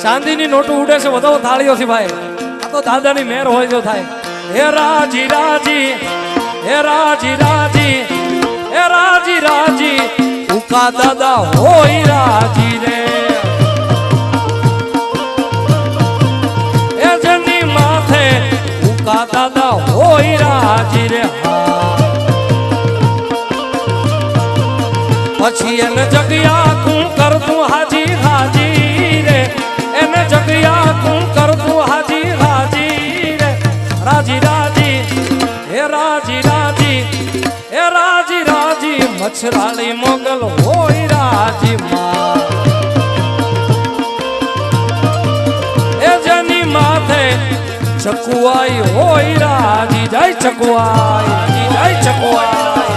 ચાંદીની નોટો ઉડે છે વધો થાળીઓથી ભાઈ આ તો દાદાની મહેર હોય જો થાય હે રાજી રાજી હે રાજી રાજી હે રાજી રાજી ઉકા દાદા હોય રાજી રે એ જની માથે ઉકા દાદા હોય રાજી રે પછી એને જગ્યા તું કરતું હાજી હાજી રે એને જગ્યા તું કરતું હાજી હાજી રે રાજી રાજી હે રાજી રાજી હે રાજી રાજી મચ્છરાળી મોગલ હોય રાજી માં એ જની માથે ચકુઆઈ હોય રાજી જય ચકુઆઈ જય ચકુઆઈ